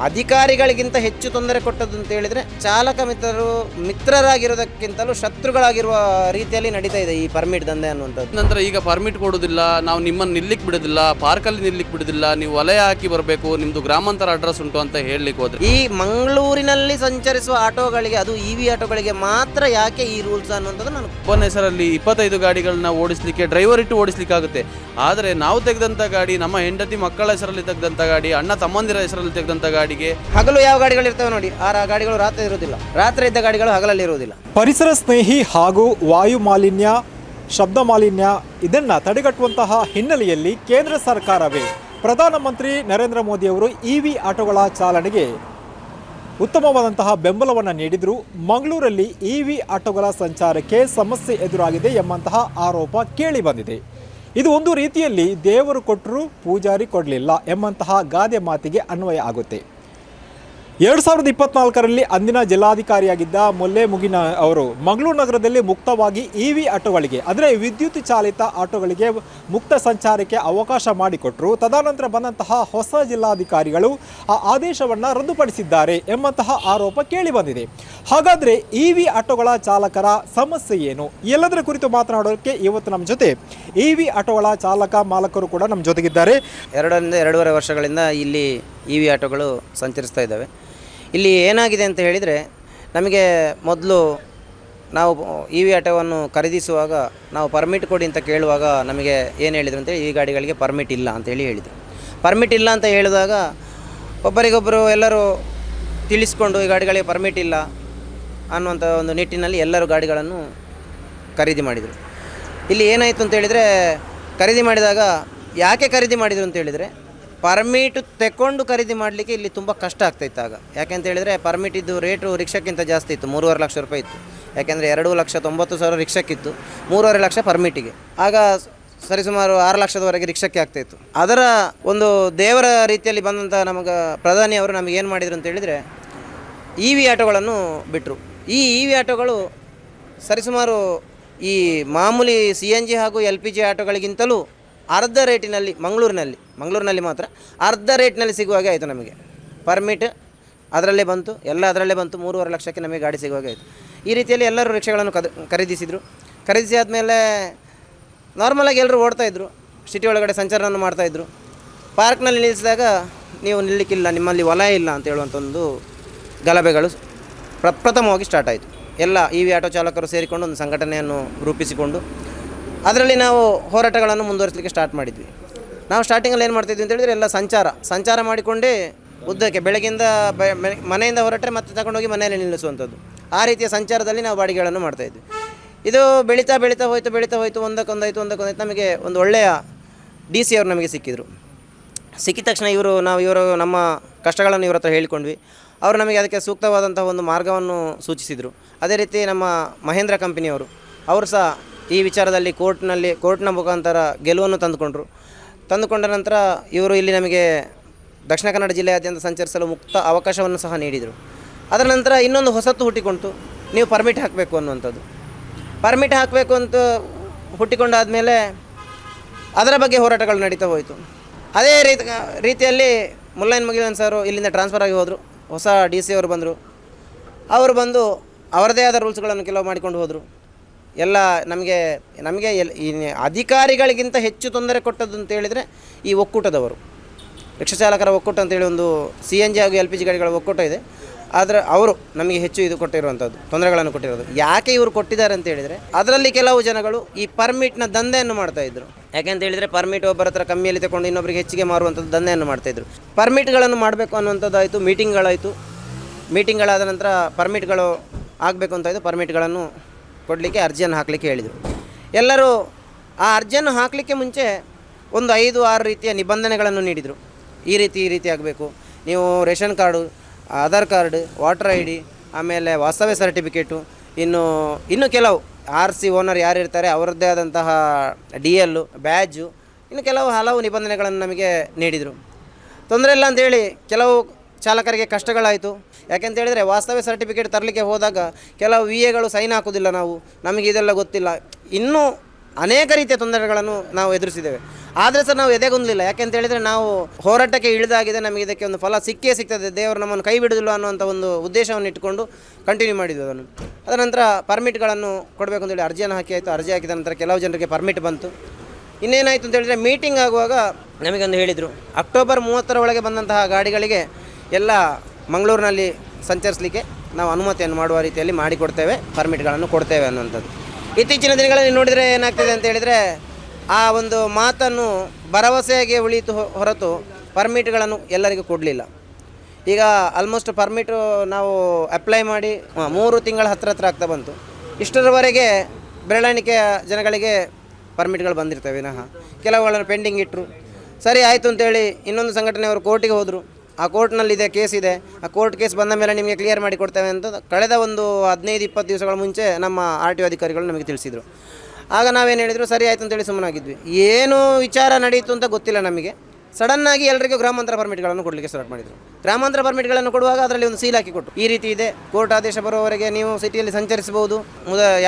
ಅಧಿಕಾರಿಗಳಿಗಿಂತ ಹೆಚ್ಚು ತೊಂದರೆ ಕೊಟ್ಟದ್ದು ಅಂತ ಹೇಳಿದರೆ ಚಾಲಕ ಮಿತ್ರರಾಗಿರೋದಕ್ಕಿಂತಲೂ ಶತ್ರುಗಳಾಗಿರುವ ರೀತಿಯಲ್ಲಿ ನಡೀತಾ ಇದೆ ಈ ಪರ್ಮಿಟ್ ದಂಧೆ ಅನ್ನುವಂಥದ್ದು. ನಂತರ ಈಗ ಪರ್ಮಿಟ್ ಕೊಡೋದಿಲ್ಲ, ನಾವು ನಿಮ್ಮನ್ನು ನಿಲ್ಲಿಕ್ಕೆ ಬಿಡೋದಿಲ್ಲ, ಪಾರ್ಕಲ್ಲಿ ನಿಲ್ಲಿಕ್ಕೆ ಬಿಡೋದಿಲ್ಲ, ನೀವು ವಲಯ ಹಾಕಿ ಬರಬೇಕು, ನಿಮ್ಮದು ಗ್ರಾಮಾಂತರ ಅಡ್ರೆಸ್ ಉಂಟು ಅಂತ ಹೇಳಲಿಕ್ಕೆ ಹೋದ್ರೆ ಈ ಮಂಗಳೂರಿನಲ್ಲಿ ಸಂಚರಿಸುವ ಆಟೋಗಳಿಗೆ, ಅದು EV ಆಟೋಗಳಿಗೆ ಮಾತ್ರ ಯಾಕೆ ಈ ರೂಲ್ಸ್ ಅನ್ನುವಂಥದ್ದು ನಾನು ಒಬ್ಬನ ಹೆಸರಲ್ಲಿ 25 ಗಾಡಿಗಳನ್ನ ಓಡಿಸ್ಲಿಕ್ಕೆ ಡ್ರೈವರ್ ಇಟ್ಟು ಓಡಿಸ್ಲಿಕ್ಕೆ ಆಗುತ್ತೆ. ಆದರೆ ನಾವು ತೆಗೆದಂಥ ಗಾಡಿ, ನಮ್ಮ ಹೆಂಡತಿ ಮಕ್ಕಳ ಹೆಸರಲ್ಲಿ ತೆಗೆದಂಥ ಗಾಡಿ, ಅಣ್ಣ ತಮ್ಮಂದಿರ ಹೆಸರಲ್ಲಿ ತೆಗೆದಂಥ ಗಾಡಿಗೆ ಹಗಲು ಯಾವ ಗಾಡಿಗಳು ಇರ್ತವೆ ನೋಡಿ, ಆ ಗಾಡಿಗಳು ರಾತ್ರಿ ಇರುವುದಿಲ್ಲ, ರಾತ್ರಿ ಇದ್ದ ಗಾಡಿಗಳು ಹಗಲಲ್ಲಿ ಇರುವುದಿಲ್ಲ. ಪರಿಸರ ಸ್ನೇಹಿ ಹಾಗೂ ವಾಯು ಮಾಲಿನ್ಯ, ಶಬ್ದ ಮಾಲಿನ್ಯ ಇದನ್ನು ತಡೆಗಟ್ಟುವಂತಹ ಹಿನ್ನೆಲೆಯಲ್ಲಿ ಕೇಂದ್ರ ಸರ್ಕಾರವೇ ಪ್ರಧಾನಮಂತ್ರಿ ನರೇಂದ್ರ ಮೋದಿಯವರು EV ಆಟೋಗಳ ಚಾಲನೆಗೆ ಉತ್ತಮವಾದಂತಹ ಬೆಂಬಲವನ್ನು ನೀಡಿದರೂ ಮಂಗಳೂರಲ್ಲಿ EV ಆಟೋಗಳ ಸಂಚಾರಕ್ಕೆ ಸಮಸ್ಯೆ ಎದುರಾಗಿದೆ ಎಂಬಂತಹ ಆರೋಪ ಕೇಳಿ ಬಂದಿದೆ. ಇದು ಒಂದು ರೀತಿಯಲ್ಲಿ ದೇವರು ಕೊಟ್ಟರೂ ಪೂಜಾರಿ ಕೊಡಲಿಲ್ಲ ಎಂಬಂತಹ ಗಾದೆ ಮಾತಿಗೆ ಅನ್ವಯ ಆಗುತ್ತೆ. 2024ರಲ್ಲಿ ಅಂದಿನ ಜಿಲ್ಲಾಧಿಕಾರಿಯಾಗಿದ್ದ ಮೊಲ್ಲೆ ಮುಗಿನ ಅವರು ಮಂಗಳೂರು ನಗರದಲ್ಲಿ ಮುಕ್ತವಾಗಿ EV ಆಟೋಗಳಿಗೆ, ಅಂದರೆ ವಿದ್ಯುತ್ ಚಾಲಿತ ಆಟೋಗಳಿಗೆ ಮುಕ್ತ ಸಂಚಾರಕ್ಕೆ ಅವಕಾಶ ಮಾಡಿಕೊಟ್ಟರು. ತದನಂತರ ಬಂದಂತಹ ಹೊಸ ಜಿಲ್ಲಾಧಿಕಾರಿಗಳು ಆ ಆದೇಶವನ್ನು ರದ್ದುಪಡಿಸಿದ್ದಾರೆ ಎಂಬಂತಹ ಆರೋಪ ಕೇಳಿ ಬಂದಿದೆ. ಹಾಗಾದರೆ EV ಆಟೋಗಳ ಚಾಲಕರ ಸಮಸ್ಯೆ ಏನು? ಎಲ್ಲದರ ಕುರಿತು ಮಾತನಾಡೋಕ್ಕೆ ಇವತ್ತು ನಮ್ಮ ಜೊತೆ EV ಆಟೋಗಳ ಚಾಲಕ ಮಾಲಕರು ಕೂಡ ನಮ್ಮ ಜೊತೆಗಿದ್ದಾರೆ. 2.5 ವರ್ಷಗಳಿಂದ ಇಲ್ಲಿ EV ಆಟೋಗಳು ಸಂಚರಿಸ್ತಾ ಇದ್ದಾವೆ. ಇಲ್ಲಿ ಏನಾಗಿದೆ ಅಂತ ಹೇಳಿದರೆ, ನಮಗೆ ಮೊದಲು ನಾವು EV ಆಟೋವನ್ನು ಖರೀದಿಸುವಾಗ ನಾವು ಪರ್ಮಿಟ್ ಕೊಡಿ ಅಂತ ಕೇಳುವಾಗ ನಮಗೆ ಏನು ಹೇಳಿದರು ಅಂತೇಳಿ, ಈ ಗಾಡಿಗಳಿಗೆ ಪರ್ಮಿಟ್ ಇಲ್ಲ ಅಂತೇಳಿ ಹೇಳಿದರು. ಪರ್ಮಿಟ್ ಇಲ್ಲ ಅಂತ ಹೇಳಿದಾಗ ಒಬ್ಬರಿಗೊಬ್ಬರು ಎಲ್ಲರೂ ತಿಳಿಸ್ಕೊಂಡು ಈ ಗಾಡಿಗಳಿಗೆ ಪರ್ಮಿಟ್ ಇಲ್ಲ ಅನ್ನುವಂಥ ಒಂದು ನಿಟ್ಟಿನಲ್ಲಿ ಎಲ್ಲರೂ ಗಾಡಿಗಳನ್ನು ಖರೀದಿ ಮಾಡಿದರು. ಇಲ್ಲಿ ಏನಾಯಿತು ಅಂತ ಹೇಳಿದರೆ, ಖರೀದಿ ಮಾಡಿದಾಗ ಯಾಕೆ ಖರೀದಿ ಮಾಡಿದರು ಅಂತ ಹೇಳಿದರೆ, ಪರ್ಮಿಟ್ ತೆಕ್ಕೊಂಡು ಖರೀದಿ ಮಾಡಲಿಕ್ಕೆ ಇಲ್ಲಿ ತುಂಬ ಕಷ್ಟ ಆಗ್ತಾಯಿತ್ತು ಆಗ. ಯಾಕೆಂತ ಹೇಳಿದರೆ ಪರ್ಮಿಟ್ ಇದ್ದು ರೇಟು ರಿಕ್ಷಕ್ಕಿಂತ ಜಾಸ್ತಿ ಇತ್ತು, 3.5 ಲಕ್ಷ ರೂಪಾಯಿ ಇತ್ತು. ಯಾಕೆಂದರೆ 2,90,000 ರಿಕ್ಷಕ್ಕಿತ್ತು, 3.5 ಲಕ್ಷ ಪರ್ಮಿಟಿಗೆ. ಆಗ ಸರಿಸುಮಾರು 6 ಲಕ್ಷದವರೆಗೆ ರಿಕ್ಷಕ್ಕೆ ಆಗ್ತಾಯಿತ್ತು. ಅದರ ಒಂದು ದೇವರ ರೀತಿಯಲ್ಲಿ ಬಂದಂಥ ನಮಗೆ ಪ್ರಧಾನಿಯವರು ನಮಗೆ ಏನು ಮಾಡಿದರು ಅಂತ ಹೇಳಿದರೆ, EV ಆಟೋಗಳನ್ನು ಬಿಟ್ಟರು. ಈ EV ಆಟೋಗಳು ಸರಿಸುಮಾರು ಈ ಮಾಮೂಲಿ CNG ಹಾಗೂ LPG ಆಟೋಗಳಿಗಿಂತಲೂ ಅರ್ಧ ರೇಟಿನಲ್ಲಿ ಮಂಗಳೂರಿನಲ್ಲಿ ಮಾತ್ರ ಅರ್ಧ ರೇಟ್ನಲ್ಲಿ ಸಿಗುವಾಗೆ ಆಯಿತು ನಮಗೆ. ಪರ್ಮಿಟ್ ಅದರಲ್ಲೇ ಬಂತು, ಎಲ್ಲ ಅದರಲ್ಲೇ ಬಂತು. 3.5 ಲಕ್ಷಕ್ಕೆ ನಮಗೆ ಗಾಡಿ ಸಿಗುವಾಗೆ ಆಯಿತು. ಈ ರೀತಿಯಲ್ಲಿ ಎಲ್ಲರೂ ರಿಕ್ಷಾಗಳನ್ನು ಖರೀದಿಸಿದರು. ಖರೀದಿಸಿ ಆದಮೇಲೆ ನಾರ್ಮಲಾಗಿ ಎಲ್ಲರೂ ಓಡ್ತಾಯಿದ್ರು, ಸಿಟಿ ಒಳಗಡೆ ಸಂಚಾರವನ್ನು ಮಾಡ್ತಾಯಿದ್ರು. ಪಾರ್ಕ್ನಲ್ಲಿ ನಿಲ್ಲಿಸಿದಾಗ ನೀವು ನಿಲ್ಲಕ್ಕಿಲ್ಲ, ನಿಮ್ಮಲ್ಲಿ ವಲಯ ಇಲ್ಲ ಅಂತ ಹೇಳುವಂಥ ಒಂದು ಗಲಭೆಗಳು ಪ್ರಥಮವಾಗಿ ಸ್ಟಾರ್ಟ್ ಆಯಿತು. ಎಲ್ಲ EV ಆಟೋ ಚಾಲಕರು ಸೇರಿಕೊಂಡು ಒಂದು ಸಂಘಟನೆಯನ್ನು ರೂಪಿಸಿಕೊಂಡು ಅದರಲ್ಲಿ ನಾವು ಹೋರಾಟಗಳನ್ನು ಮುಂದುವರಿಸಲಿಕ್ಕೆ ಸ್ಟಾರ್ಟ್ ಮಾಡಿದ್ವಿ. ನಾವು ಸ್ಟಾರ್ಟಿಂಗಲ್ಲಿ ಏನು ಮಾಡ್ತಿದ್ವಿ ಅಂತ ಹೇಳಿದರೆ, ಎಲ್ಲ ಸಂಚಾರ ಮಾಡಿಕೊಂಡೇ ಉದ್ದಕ್ಕೆ ಬೆಳಗ್ಗೆಯಿಂದ ಮನೆಯಿಂದ ಹೊರಟರೆ ಮತ್ತೆ ತಗೊಂಡೋಗಿ ಮನೆಯಲ್ಲಿ ನಿಲ್ಲಿಸುವಂಥದ್ದು, ಆ ರೀತಿಯ ಸಂಚಾರದಲ್ಲಿ ನಾವು ಬಾಡಿಗೆಗಳನ್ನು ಮಾಡ್ತಾಯಿದ್ವಿ. ಇದು ಬೆಳೀತಾ ಹೋಯಿತು. ಒಂದಕ್ಕೊಂದಾಯಿತು. ನಮಗೆ ಒಂದು ಒಳ್ಳೆಯ DC ಅವರು ನಮಗೆ ಸಿಕ್ಕಿದರು. ಸಿಕ್ಕಿದ ತಕ್ಷಣ ಇವರು ನಮ್ಮ ಕಷ್ಟಗಳನ್ನು ಇವ್ರ ಹತ್ರ ಹೇಳಿಕೊಂಡ್ವಿ. ಅವರು ನಮಗೆ ಅದಕ್ಕೆ ಸೂಕ್ತವಾದಂಥ ಒಂದು ಮಾರ್ಗವನ್ನು ಸೂಚಿಸಿದರು. ಅದೇ ರೀತಿ ನಮ್ಮ ಮಹೇಂದ್ರ ಕಂಪನಿಯವರು, ಅವರು ಸಹ ಈ ವಿಚಾರದಲ್ಲಿ ಕೋರ್ಟ್ನ ಮುಖಾಂತರ ಗೆಲುವನ್ನು ತಂದುಕೊಂಡ ನಂತರ ಇವರು ಇಲ್ಲಿ ನಮಗೆ ದಕ್ಷಿಣ ಕನ್ನಡ ಜಿಲ್ಲೆಯಾದ್ಯಂತ ಸಂಚರಿಸಲು ಮುಕ್ತ ಅವಕಾಶವನ್ನು ಸಹ ನೀಡಿದರು. ಅದರ ನಂತರ ಇನ್ನೊಂದು ಹೊಸತು ಹುಟ್ಟಿಕೊಂಡಿತು, ನೀವು ಪರ್ಮಿಟ್ ಹಾಕಬೇಕು ಅನ್ನುವಂಥದ್ದು. ಪರ್ಮಿಟ್ ಹಾಕಬೇಕು ಅಂತ ಹುಟ್ಟಿಕೊಂಡಾದಮೇಲೆ ಅದರ ಬಗ್ಗೆ ಹೋರಾಟಗಳು ನಡೀತಾ ಹೋಯಿತು. ಅದೇ ರೀತಿಯಲ್ಲಿ ಮುಲ್ಲೈನ್ ಮುಗಿಲನ್ ಸರ್ ಇಲ್ಲಿಂದ ಟ್ರಾನ್ಸ್ಫರ್ ಆಗಿ ಹೋದರು. ಹೊಸ DC ಅವರು ಬಂದರು. ಅವರು ಬಂದು ಅವರದೇ ಆದ ರೂಲ್ಸ್ಗಳನ್ನು ಕೆಲವು ಮಾಡಿಕೊಂಡು ಹೋದರು. ಎಲ್ಲ ನಮಗೆ ಈ ಅಧಿಕಾರಿಗಳಿಗಿಂತ ಹೆಚ್ಚು ತೊಂದರೆ ಕೊಟ್ಟದ್ದು ಅಂತ ಹೇಳಿದರೆ ಈ ಒಕ್ಕೂಟದವರು, ರಿಕ್ಷಾ ಚಾಲಕರ ಒಕ್ಕೂಟ ಅಂತೇಳಿ ಒಂದು CNG ಹಾಗೂ LPG ಗಾಡಿಗಳ ಒಕ್ಕೂಟ ಇದೆ. ಆದರೆ ಅವರು ನಮಗೆ ಹೆಚ್ಚು ಇದು ಕೊಟ್ಟಿರುವಂಥದ್ದು, ತೊಂದರೆಗಳನ್ನು ಕೊಟ್ಟಿರೋದು. ಯಾಕೆ ಇವರು ಕೊಟ್ಟಿದ್ದಾರೆ ಅಂತ ಹೇಳಿದರೆ, ಅದರಲ್ಲಿ ಕೆಲವು ಜನಗಳು ಈ ಪರ್ಮಿಟ್ನ ದಂಧೆಯನ್ನು ಮಾಡ್ತಾಯಿದ್ರು. ಯಾಕೆಂತ ಹೇಳಿದರೆ, ಪರ್ಮಿಟ್ ಒಬ್ಬರ ಹತ್ರ ಕಮ್ಮಿಯಲ್ಲಿ ತಗೊಂಡು ಇನ್ನೊಬ್ಬರಿಗೆ ಹೆಚ್ಚಿಗೆ ಮಾರುವಂಥದ್ದು ದಂಧೆಯನ್ನು ಮಾಡ್ತಾಯಿದ್ರು. ಪರ್ಮಿಟ್ಗಳನ್ನು ಮಾಡಬೇಕು ಅನ್ನುವಂಥದ್ದಾಯಿತು. ಮೀಟಿಂಗ್ಗಳಾದ ನಂತರ ಪರ್ಮಿಟ್ಗಳು ಆಗಬೇಕು ಅಂತಾಯಿತು. ಪರ್ಮಿಟ್ಗಳನ್ನು ಕೊಡಲಿಕ್ಕೆ ಅರ್ಜಿಯನ್ನು ಹಾಕಲಿಕ್ಕೆ ಹೇಳಿದರು. ಎಲ್ಲರೂ ಆ ಅರ್ಜಿಯನ್ನು ಹಾಕಲಿಕ್ಕೆ ಮುಂಚೆ ಒಂದು 5-6 ರೀತಿಯ ನಿಬಂಧನೆಗಳನ್ನು ನೀಡಿದರು. ಈ ರೀತಿ ಆಗಬೇಕು, ನೀವು ration card, Aadhaar card, water ID, ಆಮೇಲೆ ವಾಸ್ತವ್ಯ ಸರ್ಟಿಫಿಕೇಟು, ಇನ್ನು ಕೆಲವು RC ಓನರ್ ಯಾರು ಇರ್ತಾರೆ ಅವರದ್ದೇ ಆದಂತಹ DL, ಬ್ಯಾಜು, ಇನ್ನು ಹಲವು ನಿಬಂಧನೆಗಳನ್ನು ನಮಗೆ ನೀಡಿದರು. ತೊಂದರೆ ಇಲ್ಲ ಅಂಥೇಳಿ ಕೆಲವು ಚಾಲಕರಿಗೆ ಕಷ್ಟಗಳಾಯಿತು. ಯಾಕೆಂತ ಹೇಳಿದರೆ, ವಾಸ್ತವ್ಯ ಸರ್ಟಿಫಿಕೇಟ್ ತರಲಿಕ್ಕೆ ಹೋದಾಗ ಕೆಲವು VAಗಳು ಸೈನ್ ಹಾಕೋದಿಲ್ಲ, ನಮಗೆ ಇದೆಲ್ಲ ಗೊತ್ತಿಲ್ಲ. ಇನ್ನೂ ಅನೇಕ ರೀತಿಯ ತೊಂದರೆಗಳನ್ನು ನಾವು ಎದುರಿಸಿದ್ದೇವೆ. ಆದರೆ ಸಹ ನಾವು ಎದೆಗುಂದಲಿಲ್ಲ. ಯಾಕೆಂತ ಹೇಳಿದರೆ ನಾವು ಹೋರಾಟಕ್ಕೆ ಇಳಿದಾಗಿದೆ, ನಮಗೆ ಇದಕ್ಕೆ ಒಂದು ಫಲ ಸಿಕ್ಕೇ ಸಿಗ್ತದೆ, ದೇವರು ನಮ್ಮನ್ನು ಕೈ ಬಿಡುವುದಿಲ್ಲ ಅನ್ನುವಂಥ ಒಂದು ಉದ್ದೇಶವನ್ನು ಇಟ್ಟುಕೊಂಡು ಕಂಟಿನ್ಯೂ ಮಾಡಿದ್ವಿ ಅದನ್ನು. ಅದರ ನಂತರ ಪರ್ಮಿಟ್ಗಳನ್ನು ಕೊಡಬೇಕು ಅಂತೇಳಿ ಅರ್ಜಿಯನ್ನು ಹಾಕಿ ಆಯಿತು. ಅರ್ಜಿ ಹಾಕಿದ ನಂತರ ಕೆಲವು ಜನರಿಗೆ ಪರ್ಮಿಟ್ ಬಂತು. ಇನ್ನೇನಾಯಿತು ಅಂತ ಹೇಳಿದರೆ ಮೀಟಿಂಗ್ ಆಗುವಾಗ ನಮಗೊಂದು ಹೇಳಿದರು, ಅಕ್ಟೋಬರ್ 30 ಒಳಗೆ ಬಂದಂತಹ ಗಾಡಿಗಳಿಗೆ ಎಲ್ಲ ಮಂಗಳೂರಿನಲ್ಲಿ ಸಂಚರಿಸಲಿಕ್ಕೆ ನಾವು ಅನುಮತಿಯನ್ನು ಮಾಡುವ ರೀತಿಯಲ್ಲಿ ಮಾಡಿಕೊಡ್ತೇವೆ, ಪರ್ಮಿಟ್ಗಳನ್ನು ಕೊಡ್ತೇವೆ ಅನ್ನುವಂಥದ್ದು. ಇತ್ತೀಚಿನ ದಿನಗಳಲ್ಲಿ ನೋಡಿದರೆ ಏನಾಗ್ತಿದೆ ಅಂತ ಹೇಳಿದರೆ ಆ ಒಂದು ಮಾತನ್ನು ಭರವಸೆಯಾಗಿ ಉಳಿಯಿತು ಹೊರತು ಪರ್ಮಿಟ್ಗಳನ್ನು ಎಲ್ಲರಿಗೂ ಕೊಡಲಿಲ್ಲ. ಈಗ ಆಲ್ಮೋಸ್ಟ್ ಪರ್ಮಿಟು ನಾವು ಅಪ್ಲೈ ಮಾಡಿ 3 ತಿಂಗಳ ಹತ್ರ ಆಗ್ತಾ ಬಂತು. ಇಷ್ಟರವರೆಗೆ ಬೆರಳೆಣಿಕೆಯ ಜನಗಳಿಗೆ ಪರ್ಮಿಟ್ಗಳು ಬಂದಿರ್ತವೆ ವಿನಃ ಕೆಲವುಗಳನ್ನು ಪೆಂಡಿಂಗ್ ಇಟ್ಟರು. ಸರಿ ಆಯಿತು ಅಂತೇಳಿ ಇನ್ನೊಂದು ಸಂಘಟನೆಯವರು ಕೋರ್ಟಿಗೆ ಹೋದರು. ಆ ಕೋರ್ಟ್ನಲ್ಲಿದೆ ಕೇಸ್ ಇದೆ, ಆ ಕೋರ್ಟ್ ಕೇಸ್ ಬಂದ ಮೇಲೆ ನಿಮಗೆ ಕ್ಲಿಯರ್ ಮಾಡಿ ಕೊಡ್ತೇವೆ ಅಂತ ಕಳೆದ ಒಂದು 15-20 ದಿವಸಗಳ ಮುಂಚೆ ನಮ್ಮ RTO ಅಧಿಕಾರಿಗಳು ನಮಗೆ ತಿಳಿಸಿದರು. ಆಗ ನಾವೇನು ಹೇಳಿದರು, ಸರಿ ಆಯಿತು ಅಂತೇಳಿ ಸುಮ್ಮನಾಗಿದ್ವಿ. ಏನು ವಿಚಾರ ನಡೀತು ಅಂತ ಗೊತ್ತಿಲ್ಲ ನಮಗೆ. ಸಡನ್ನಾಗಿ ಎಲ್ಲರಿಗೂ ಗ್ರಾಮಾಂತರ ಪರ್ಮಿಟ್ಗಳನ್ನು ಕೊಡಲಿಕ್ಕೆ ಸ್ಟಾರ್ಟ್ ಮಾಡಿದರು. ಗ್ರಾಮಾಂತರ ಪರ್ಮಿಟ್ಗಳನ್ನು ಕೊಡುವಾಗ ಅದರಲ್ಲಿ ಒಂದು ಸೀಲ್ ಹಾಕಿ ಕೊಟ್ಟು, ಈ ರೀತಿ ಇದೆ, ಕೋರ್ಟ್ ಆದೇಶ ಬರುವವರೆಗೆ ನೀವು ಸಿಟಿಯಲ್ಲಿ ಸಂಚರಿಸಬಹುದು,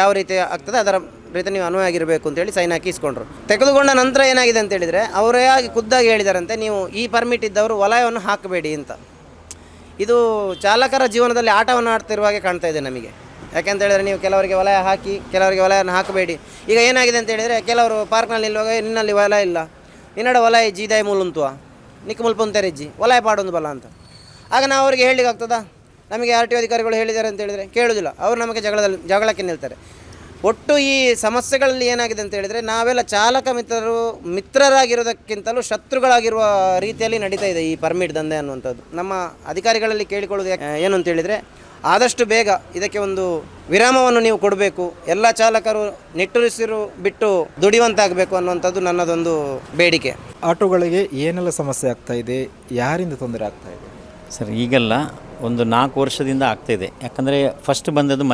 ಯಾವ ರೀತಿ ಆಗ್ತದೆ ಅದರ ರೀತಿ ನೀವು ಅನ್ವಯ ಆಗಿರಬೇಕು ಅಂತೇಳಿ ಸೈನ್ ಹಾಕಿ ಇಸ್ಕೊಂಡ್ರು. ತೆಗೆದುಕೊಂಡ ನಂತರ ಏನಾಗಿದೆ ಅಂತ ಹೇಳಿದರೆ ಅವರೇ ಖುದ್ದಾಗಿ ಹೇಳಿದಾರಂತೆ, ನೀವು ಈ ಪರ್ಮಿಟ್ ಇದ್ದವರು ವಲಯವನ್ನು ಹಾಕಬೇಡಿ ಅಂತ. ಇದು ಚಾಲಕರ ಜೀವನದಲ್ಲಿ ಆಟವನ್ನು ಆಡ್ತಿರುವ ಹಾಗೆ ಕಾಣ್ತಾ ಇದೆ ನಮಗೆ. ಯಾಕೆಂತ ಹೇಳಿದರೆ ನೀವು ಕೆಲವರಿಗೆ ವಲಯ ಹಾಕಿ ಕೆಲವರಿಗೆ ವಲಯವನ್ನು ಹಾಕಬೇಡಿ. ಈಗ ಏನಾಗಿದೆ ಅಂತ ಹೇಳಿದರೆ ಕೆಲವರು ಪಾರ್ಕ್ನಲ್ಲಿ ನಿಲ್ಲುವಾಗ ನಿನ್ನಲ್ಲಿ ವಲಯ ಇಲ್ಲ, ನಿನ್ನಡ ವಲಯ ಜೀದಾಯ ಮೂಲಂತುವ ನಿಕ್ ಮುಲ್ಪೊಂತೆರೆಜ್ಜಿ ವಲಯ ಪಾಡೊಂದು ಬಲ ಅಂತ. ಆಗ ನಾವು ಅವರಿಗೆ ಹೇಳಲಿಕ್ಕೆ ಆಗ್ತದಾ? ನಮಗೆ RTO ಅಧಿಕಾರಿಗಳು ಹೇಳಿದ್ದಾರೆ ಅಂತ ಹೇಳಿದರೆ ಕೇಳೋದಿಲ್ಲ, ಅವರು ನಮಗೆ ಜಗಳಕ್ಕೆ ನಿಲ್ತಾರೆ. ಒಟ್ಟು ಈ ಸಮಸ್ಯೆಗಳಲ್ಲಿ ಏನಾಗಿದೆ ಅಂತ ಹೇಳಿದರೆ ನಾವೆಲ್ಲ ಚಾಲಕ ಮಿತ್ರರಾಗಿರೋದಕ್ಕಿಂತಲೂ ಶತ್ರುಗಳಾಗಿರುವ ರೀತಿಯಲ್ಲಿ ನಡೀತಾ ಇದೆ ಈ ಪರ್ಮಿಟ್ ದಂಧೆ ಅನ್ನುವಂಥದ್ದು. ನಮ್ಮ ಅಧಿಕಾರಿಗಳಲ್ಲಿ ಕೇಳಿಕೊಳ್ಳೋದು ಏನು ಅಂತ ಹೇಳಿದರೆ ಆದಷ್ಟು ಬೇಗ ಇದಕ್ಕೆ ಒಂದು ವಿರಾಮವನ್ನು ನೀವು ಕೊಡಬೇಕು, ಎಲ್ಲ ಚಾಲಕರು ನಿಟ್ಟುಸಿರು ಬಿಟ್ಟು ದುಡಿಯುವಂತಾಗಬೇಕು ಅನ್ನುವಂಥದ್ದು ನನ್ನದೊಂದು ಬೇಡಿಕೆ. ಆಟೋಗಳಿಗೆ ಏನೆಲ್ಲ ಸಮಸ್ಯೆ ಆಗ್ತಾ ಇದೆ, ಯಾರಿಂದ ತೊಂದರೆ ಆಗ್ತಾ ಇದೆ? ಸರ್ ಈಗೆಲ್ಲ ಒಂದು 4 ವರ್ಷದಿಂದ ಆಗ್ತಾಯಿದೆ. ಯಾಕಂದರೆ ಫಸ್ಟ್ ಬಂದದ್ದು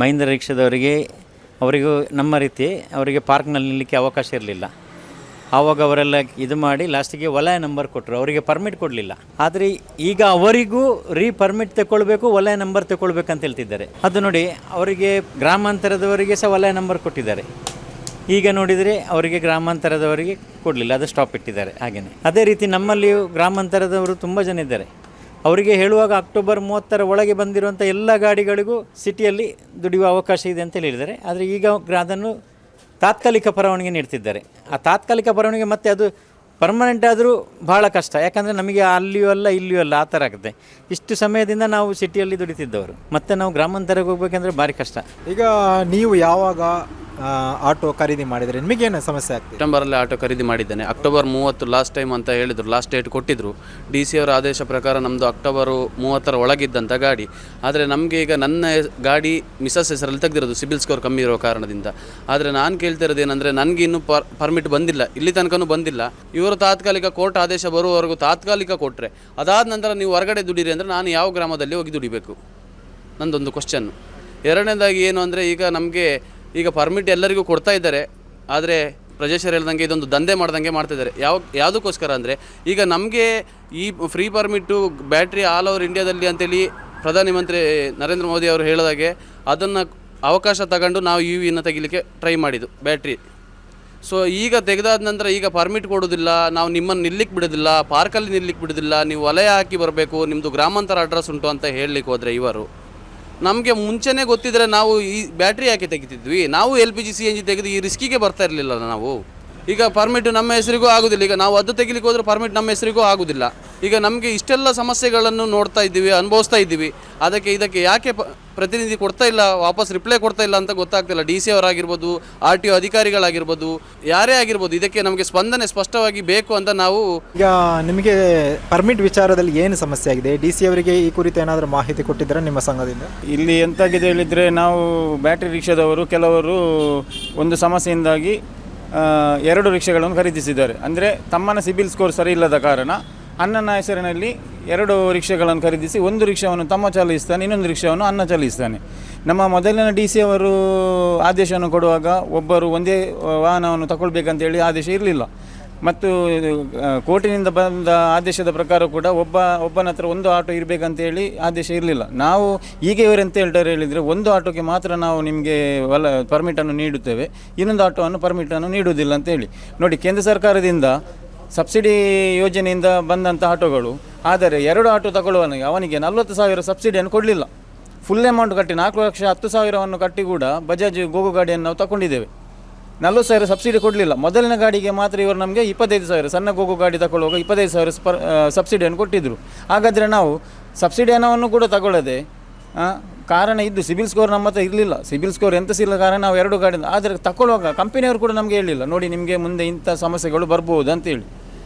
ಮಹೀಂದ್ರ ರಿಕ್ಷಾದವರಿಗೆ, ಅವರಿಗೂ ನಮ್ಮ ರೀತಿ ಅವರಿಗೆ ಪಾರ್ಕ್ನಲ್ಲಿ ನಿಲ್ಲಲಿಕ್ಕೆ ಅವಕಾಶ ಇರಲಿಲ್ಲ. ಆವಾಗ ಅವರೆಲ್ಲ ಇದು ಮಾಡಿ ಲಾಸ್ಟಿಗೆ ವಲಯ ನಂಬರ್ ಕೊಟ್ಟರು, ಅವರಿಗೆ ಪರ್ಮಿಟ್ ಕೊಡಲಿಲ್ಲ. ಆದರೆ ಈಗ ಅವರಿಗೂ ಪರ್ಮಿಟ್ ತಗೊಳ್ಬೇಕು, ವಲಯ ನಂಬರ್ ತಗೊಳ್ಬೇಕಂತ ಹೇಳ್ತಿದ್ದಾರೆ. ಅದು ನೋಡಿ, ಅವರಿಗೆ ಗ್ರಾಮಾಂತರದವರಿಗೆ ಸಹ ವಲಯ ನಂಬರ್ ಕೊಟ್ಟಿದ್ದಾರೆ. ಈಗ ನೋಡಿದರೆ ಅವರಿಗೆ ಗ್ರಾಮಾಂತರದವರಿಗೆ ಕೊಡಲಿಲ್ಲ, ಅದು ಸ್ಟಾಪ್ ಇಟ್ಟಿದ್ದಾರೆ. ಹಾಗೆಯೇ ಅದೇ ರೀತಿ ನಮ್ಮಲ್ಲಿಯೂ ಗ್ರಾಮಾಂತರದವರು ತುಂಬ ಜನ ಇದ್ದಾರೆ. ಅವರಿಗೆ ಹೇಳುವಾಗ ಅಕ್ಟೋಬರ್ 30 ಒಳಗೆ ಬಂದಿರುವಂಥ ಎಲ್ಲ ಗಾಡಿಗಳಿಗೂ ಸಿಟಿಯಲ್ಲಿ ದುಡಿಯುವ ಅವಕಾಶ ಇದೆ ಅಂತ ಹೇಳಿದ್ದಾರೆ. ಆದರೆ ಈಗ ಅದನ್ನು ತಾತ್ಕಾಲಿಕ ಪರವಾನಗಿ ನೀಡ್ತಿದ್ದಾರೆ. ಆ ತಾತ್ಕಾಲಿಕ ಪರವಾನಗಿ ಮತ್ತು ಅದು ಪರ್ಮನೆಂಟ್ ಆದರೂ ಭಾಳ ಕಷ್ಟ. ಯಾಕಂದರೆ ನಮಗೆ ಅಲ್ಲಿಯೂ ಅಲ್ಲ ಇಲ್ಲಿಯೂ ಅಲ್ಲ, ಆ ಥರ ಆಗುತ್ತೆ. ಇಷ್ಟು ಸಮಯದಿಂದ ನಾವು ಸಿಟಿಯಲ್ಲಿ ದುಡಿತಿದ್ದವರು, ಮತ್ತು ನಾವು ಗ್ರಾಮಾಂತರಕ್ಕೆ ಹೋಗ್ಬೇಕಂದ್ರೆ ಭಾರಿ ಕಷ್ಟ. ಈಗ ನೀವು ಯಾವಾಗ ಆಟೋ ಖರೀದಿ ಮಾಡಿದರೆ ನಿಮಗೇನು ಸಮಸ್ಯೆ ಆಗ್ತದೆ? ಸೆಪ್ಟೆಂಬರಲ್ಲಿ ಆಟೋ ಖರೀದಿ ಮಾಡಿದ್ದೇನೆ. ಅಕ್ಟೋಬರ್ 30 ಲಾಸ್ಟ್ ಟೈಮ್ ಅಂತ ಹೇಳಿದರು, ಲಾಸ್ಟ್ ಡೇಟ್ ಕೊಟ್ಟಿದ್ದರು. DC ಅವರ ಆದೇಶ ಪ್ರಕಾರ ನಮ್ಮದು ಅಕ್ಟೋಬರ್ 30 ಒಳಗಿದ್ದಂಥ ಗಾಡಿ. ಆದರೆ ನಮಗೆ ಈಗ ನನ್ನ ಗಾಡಿ ಮಿಸಸ್ ಹೆಸರಲ್ಲಿ ತೆಗೆದಿರೋದು, ಸಿಬಿಲ್ ಸ್ಕೋರ್ ಕಮ್ಮಿ ಇರೋ ಕಾರಣದಿಂದ. ಆದರೆ ನಾನು ಕೇಳ್ತಿರೋದು ಏನಂದರೆ, ನನಗೆ ಇನ್ನೂ ಪರ್ಮಿಟ್ ಬಂದಿಲ್ಲ, ಇಲ್ಲಿ ತನಕನೂ ಬಂದಿಲ್ಲ. ಇವರು ತಾತ್ಕಾಲಿಕ ಕೋರ್ಟ್ ಆದೇಶ ಬರುವವರೆಗೂ ತಾತ್ಕಾಲಿಕ ಕೊಟ್ಟರೆ ಅದಾದ ನಂತರ ನೀವು ಹೊರಗಡೆ ದುಡೀರಿ ಅಂದರೆ ನಾನು ಯಾವ ಗ್ರಾಮದಲ್ಲಿ ಹೋಗಿ ದುಡಿಬೇಕು? ನಂದೊಂದು ಕ್ವಶನ್ನು. ಎರಡನೇದಾಗಿ ಏನು ಅಂದರೆ, ಈಗ ಪರ್ಮಿಟ್ ಎಲ್ಲರಿಗೂ ಕೊಡ್ತಾ ಇದ್ದಾರೆ, ಆದರೆ ಪ್ರಜೇಶರು ಹೇಳ್ದಂಗೆ ಇದೊಂದು ದಂಧೆ ಮಾಡ್ದಂಗೆ ಮಾಡ್ತಿದ್ದಾರೆ. ಯಾವುದಕ್ಕೋಸ್ಕರ ಅಂದರೆ, ಈಗ ನಮಗೆ ಈ free permit battery all over ಇಂಡಿಯಾದಲ್ಲಿ ಅಂತೇಳಿ ಪ್ರಧಾನಮಂತ್ರಿ ನರೇಂದ್ರ ಮೋದಿ ಅವರು ಹೇಳಿದಾಗೆ ಅದನ್ನು ಅವಕಾಶ ತಗೊಂಡು ನಾವು EVನ ತೆಗಿಲಿಕ್ಕೆ ಟ್ರೈ ಮಾಡಿದ್ದು ಬ್ಯಾಟ್ರಿ. ಸೊ ಈಗ ತೆಗೆದಾದ ನಂತರ ಈಗ ಪರ್ಮಿಟ್ ಕೊಡೋದಿಲ್ಲ, ನಾವು ನಿಮ್ಮನ್ನು ನಿಲ್ಲಿಕ್ಕೆ ಬಿಡೋದಿಲ್ಲ, ಪಾರ್ಕಲ್ಲಿ ನಿಲ್ಲಿಕ್ಕೆ ಬಿಡೋದಿಲ್ಲ, ನೀವು ವಲಯ ಹಾಕಿ ಬರಬೇಕು, ನಿಮ್ಮದು ಗ್ರಾಮಾಂತರ ಅಡ್ರೆಸ್ ಉಂಟು ಅಂತ ಹೇಳಲಿಕ್ಕೆ ಹೋದರೆ ಇವರು ನಮಗೆ ಮುಂಚೆನೇ ಗೊತ್ತಿದ್ದರೆ ನಾವು ಈ ಬ್ಯಾಟ್ರಿ ಯಾಕೆ ತೆಗಿತಿದ್ವಿ? ನಾವು LPG CNG ತೆಗೆದು ಈ ರಿಸ್ಕಿಗೆ ಬರ್ತಾ ಇರಲಿಲ್ಲ ನಾವು. ಈಗ ಪರ್ಮಿಟ್ ನಮ್ಮ ಹೆಸರಿಗೂ ಆಗೋದಿಲ್ಲ, ಈಗ ನಾವು ಅದು ತೆಗಿಲಿಕ್ಕೆ ಹೋದರೆ ಪರ್ಮಿಟ್ ನಮ್ಮ ಹೆಸರಿಗೂ ಆಗೋದಿಲ್ಲ. ಈಗ ನಮಗೆ ಇಷ್ಟೆಲ್ಲ ಸಮಸ್ಯೆಗಳನ್ನು ನೋಡ್ತಾ ಇದ್ದೀವಿ, ಅನುಭವಿಸ್ತಾ ಇದ್ದೀವಿ. ಇದಕ್ಕೆ ಯಾಕೆ ಪ್ರತಿನಿಧಿ ಕೊಡ್ತಾ ಇಲ್ಲ, ವಾಪಸ್ ರಿಪ್ಲೈ ಕೊಡ್ತಾ ಇಲ್ಲ ಅಂತ ಗೊತ್ತಾಗ್ತಿಲ್ಲ. DC ಅವರಾಗಿರ್ಬೋದು, RTO ಅಧಿಕಾರಿಗಳಾಗಿರ್ಬೋದು, ಯಾರೇ ಆಗಿರ್ಬೋದು, ಇದಕ್ಕೆ ನಮಗೆ ಸ್ಪಂದನೆ ಸ್ಪಷ್ಟವಾಗಿ ಬೇಕು ಅಂತ ನಾವು. ಈಗ ನಿಮಗೆ ಪರ್ಮಿಟ್ ವಿಚಾರದಲ್ಲಿ ಏನು ಸಮಸ್ಯೆ ಆಗಿದೆ? DC ಅವರಿಗೆ ಈ ಕುರಿತು ಏನಾದರೂ ಮಾಹಿತಿ ಕೊಟ್ಟಿದ್ದೀರಾ ನಿಮ್ಮ ಸಂಘದಿಂದ? ಇಲ್ಲಿ ಎಂತಾಗಿದೆ ಹೇಳಿದರೆ, ನಾವು ಬ್ಯಾಟ್ರಿ ರಿಕ್ಷಾದವರು ಕೆಲವರು ಒಂದು ಸಮಸ್ಯೆಯಿಂದಾಗಿ 2 ರಿಕ್ಷಾಗಳನ್ನು ಖರೀದಿಸಿದ್ದಾರೆ. ಅಂದರೆ ತಮ್ಮನ ಸಿಬಿಲ್ ಸ್ಕೋರ್ ಸರಿ ಇಲ್ಲದ ಕಾರಣ ಅಣ್ಣನ ಹೆಸರಿನಲ್ಲಿ 2 ರಿಕ್ಷಾಗಳನ್ನು ಖರೀದಿಸಿ, ಒಂದು ರಿಕ್ಷಾವನ್ನು ತಮ್ಮ ಚಾಲಿಸ್ತಾನೆ, ಇನ್ನೊಂದು ರಿಕ್ಷಾವನ್ನು ಅಣ್ಣ ಚಾಲಿಸ್ತಾನೆ. ನಮ್ಮ ಮೊದಲಿನ DC ಅವರು ಆದೇಶವನ್ನು ಕೊಡುವಾಗ ಒಬ್ಬರು ಒಂದೇ ವಾಹನವನ್ನು ತಗೊಳ್ಬೇಕಂತೇಳಿ ಆದೇಶ ಇರಲಿಲ್ಲ. ಮತ್ತು ಕೋರ್ಟಿನಿಂದ ಬಂದ ಆದೇಶದ ಪ್ರಕಾರ ಕೂಡ ಒಬ್ಬನ ಹತ್ರ ಒಂದು ಆಟೋ ಇರಬೇಕಂತೇಳಿ ಆದೇಶ ಇರಲಿಲ್ಲ. ನಾವು ಈಗ ಇವರೆಂತ ಹೇಳ್ತಾರೆ ಹೇಳಿದರೆ, ಒಂದು ಆಟೋಗೆ ಮಾತ್ರ ನಾವು ನಿಮಗೆ ಪರ್ಮಿಟನ್ನು ನೀಡುತ್ತೇವೆ, ಇನ್ನೊಂದು ಆಟೋವನ್ನು ಪರ್ಮಿಟನ್ನು ನೀಡುವುದಿಲ್ಲ ಅಂತೇಳಿ. ನೋಡಿ, ಕೇಂದ್ರ ಸರ್ಕಾರದಿಂದ ಸಬ್ಸಿಡಿ ಯೋಜನೆಯಿಂದ ಬಂದಂಥ ಆಟೋಗಳು, ಆದರೆ 2 ಆಟೋ ತಗೊಳ್ಳುವವನಿಗೆ ಅವನಿಗೆ 40,000 ಸಬ್ಸಿಡಿಯನ್ನು ಕೊಡಲಿಲ್ಲ. ಫುಲ್ ಅಮೌಂಟ್ ಕಟ್ಟಿ 4,10,000 ಕಟ್ಟಿ ಕೂಡ ಬಜಾಜ್ ಗೋಗೋ ಗಾಡಿಯನ್ನು ನಾವು ತಗೊಂಡಿದ್ದೇವೆ. 40,000 ಸಬ್ಸಿಡಿ ಕೊಡಲಿಲ್ಲ. ಮೊದಲಿನ ಗಾಡಿಗೆ ಮಾತ್ರ ಇವರು ನಮಗೆ 25,000, ಸಣ್ಣ ಗೋಗೋ ಗಾಡಿ ತಗೊಳ್ಳುವಾಗ 25,000 ಸಬ್ಸಿಡಿಯನ್ನು ಕೊಟ್ಟಿದ್ದರು. ಹಾಗಾದರೆ ನಾವು ಸಬ್ಸಿಡಿ ಹಣವನ್ನು ಕೂಡ ತಗೊಳ್ಳದೆ, ಕಾರಣ ಇದ್ದು ಸಿಬಿಲ್ ಸ್ಕೋರ್ ನಮ್ಮ ಹತ್ರ ಇರಲಿಲ್ಲ. ಸಿಬಿಲ್ ಸ್ಕೋರ್ ಎಂತ ಸಿಲ್ಲ ಕಾರಣ ನಾವು 2 ಗಾಡಿ, ಆದರೆ ತಗೊಳ್ಳುವಾಗ ಕಂಪನಿಯವರು ಕೂಡ ನಮಗೆ ಹೇಳಿಲ್ಲ, ನೋಡಿ ನಿಮಗೆ ಮುಂದೆ ಇಂಥ ಸಮಸ್ಯೆಗಳು ಬರ್ಬೋದು ಅಂತೇಳಿ.